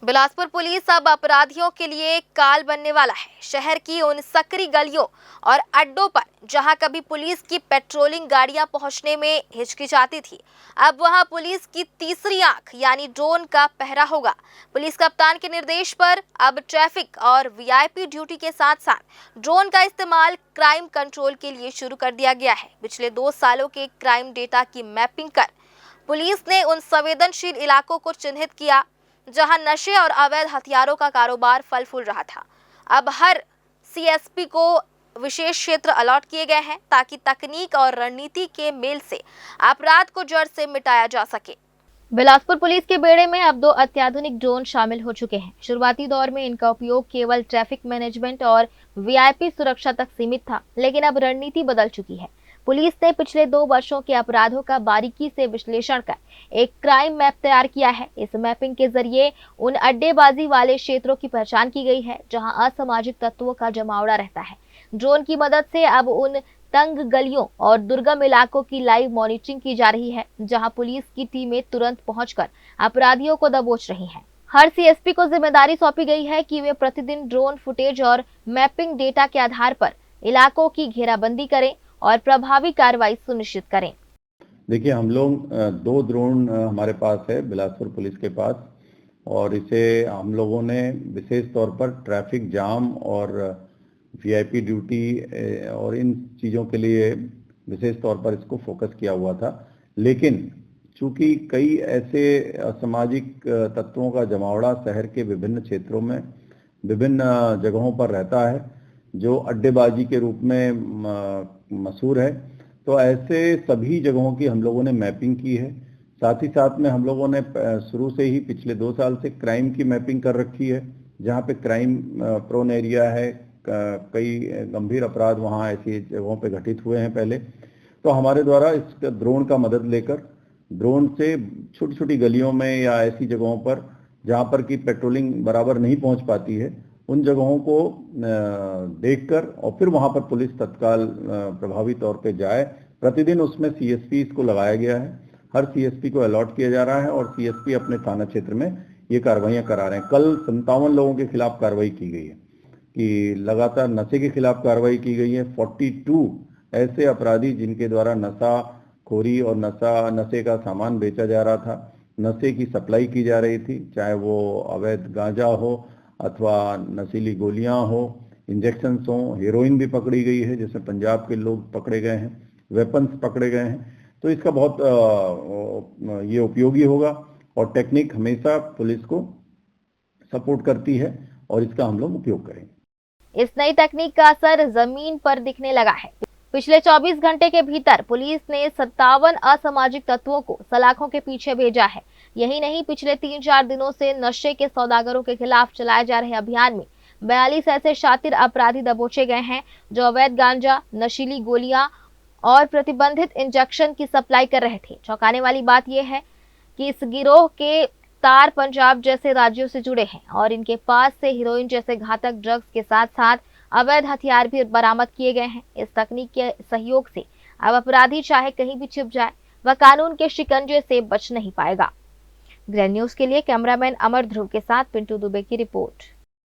Bilaspur police अब अपराधियों के लिए काल बनने वाला है। शहर की उन सकरी गलियों और अड्डों पर जहां कभी पुलिस की पेट्रोलिंग गाड़ियां पहुंचने में हिचकिचाती थी, अब वहां पुलिस की तीसरी आंख यानी ड्रोन का पहरा होगा। पुलिस कप्तान के निर्देश पर अब ट्रैफिक और वीआईपी ड्यूटी के साथ साथ ड्रोन का इस्तेमाल क्राइम कंट्रोल के लिए शुरू कर दिया गया है। पिछले 2 सालों के क्राइम डेटा की मैपिंग कर पुलिस ने उन संवेदनशील इलाकों को चिन्हित किया जहां नशे और अवैध हथियारों का कारोबार फल फूल रहा था। अब हर सीएसपी को विशेष क्षेत्र अलॉट किए गए हैं ताकि तकनीक और रणनीति के मेल से अपराध को जड़ से मिटाया जा सके। बिलासपुर पुलिस के बेड़े में अब 2 अत्याधुनिक ड्रोन शामिल हो चुके हैं। शुरुआती दौर में इनका उपयोग केवल ट्रैफिक मैनेजमेंट और वीआईपी सुरक्षा तक सीमित था, लेकिन अब रणनीति बदल चुकी है। पुलिस ने पिछले 2 वर्षों के अपराधों का बारीकी से विश्लेषण कर एक क्राइम मैप तैयार किया है। इस मैपिंग के जरिए उन अड्डेबाजी वाले क्षेत्रों की पहचान की गई है जहां असामाजिक तत्वों का जमावड़ा रहता है। ड्रोन की मदद से अब उन तंग गलियों और दुर्गम इलाकों की लाइव मॉनिटरिंग की जा रही है, जहां पुलिस की टीमें तुरंत पहुंचकर अपराधियों को दबोच रही हैं। हर सीएसपी को जिम्मेदारी सौंपी गई है कि वे प्रतिदिन ड्रोन फुटेज और मैपिंग डेटा के आधार पर इलाकों की घेराबंदी करें और प्रभावी कार्रवाई सुनिश्चित करें। देखिए, हम लोग 2 ड्रोन हमारे पास है बिलासपुर पुलिस के पास, और इसे हम लोगों ने विशेष तौर पर ट्रैफिक जाम और वीआईपी ड्यूटी और इन चीज़ों के लिए विशेष तौर पर इसको फोकस किया हुआ था। लेकिन चूंकि कई ऐसे असामाजिक तत्वों का जमावड़ा शहर के विभिन्न क्षेत्रों में विभिन्न जगहों पर रहता है जो अड्डेबाजी के रूप में मशहूर है, तो ऐसे सभी जगहों की हम लोगों ने मैपिंग की है। साथ ही साथ में हम लोगों ने शुरू से ही पिछले 2 साल से क्राइम की मैपिंग कर रखी है, जहां पे क्राइम प्रोन एरिया है, कई गंभीर अपराध वहां ऐसी जगहों पे घटित हुए हैं पहले। तो हमारे द्वारा इस ड्रोन का मदद लेकर ड्रोन से छोटी छोटी गलियों में या ऐसी जगहों पर जहां पर की पेट्रोलिंग बराबर नहीं पहुंच पाती है, उन जगहों को देखकर और फिर वहां पर पुलिस तत्काल प्रभावी तौर पे जाए। प्रतिदिन उसमें सीएसपी को लगाया गया है, हर सीएसपी को अलॉट किया जा रहा है और सीएसपी अपने थाना क्षेत्र में ये कार्रवाइयां करा रहे हैं। कल 57 लोगों के खिलाफ कार्रवाई की गई है कि लगातार नशे के खिलाफ कार्रवाई की गई है। 42 ऐसे अपराधी जिनके द्वारा नशाखोरी और नशे का सामान बेचा जा रहा था, नशे की सप्लाई की जा रही थी, चाहे वो अवैध गांजा हो अथवा नशीली गोलियां हो, इंजेक्शंस हो, हीरोइन भी पकड़ी गई है जिसमें पंजाब के लोग पकड़े गए हैं, वेपन्स पकड़े गए हैं। तो इसका बहुत ये उपयोगी होगा और टेक्निक हमेशा पुलिस को सपोर्ट करती है और इसका हम लोग उपयोग करेंगे। इस नई तकनीक का असर जमीन पर दिखने लगा है। पिछले 24 घंटे के भीतर पुलिस ने 57 असामाजिक तत्वों को सलाखों के पीछे भेजा है। यही नहीं, पिछले 3-4 दिनों से नशे के सौदागरों के खिलाफ चलाए जा रहे अभियान में 42 ऐसे शातिर अपराधी दबोचे गए हैं जो अवैध गांजा, नशीली गोलियां और प्रतिबंधित इंजेक्शन की सप्लाई कर रहे थे। चौंकाने वाली बात यह है कि इस गिरोह के तार पंजाब जैसे राज्यों से जुड़े हैं और इनके पास से हीरोइन जैसे घातक ड्रग्स के साथ साथ अवैध हथियार भी बरामद किए गए हैं। इस तकनीक के सहयोग से अब अपराधी चाहे कहीं भी छिप जाए, वह कानून के शिकंजे से बच नहीं पाएगा। ग्रैंड न्यूज के लिए कैमरामैन अमर ध्रुव के साथ पिंटू दुबे की रिपोर्ट।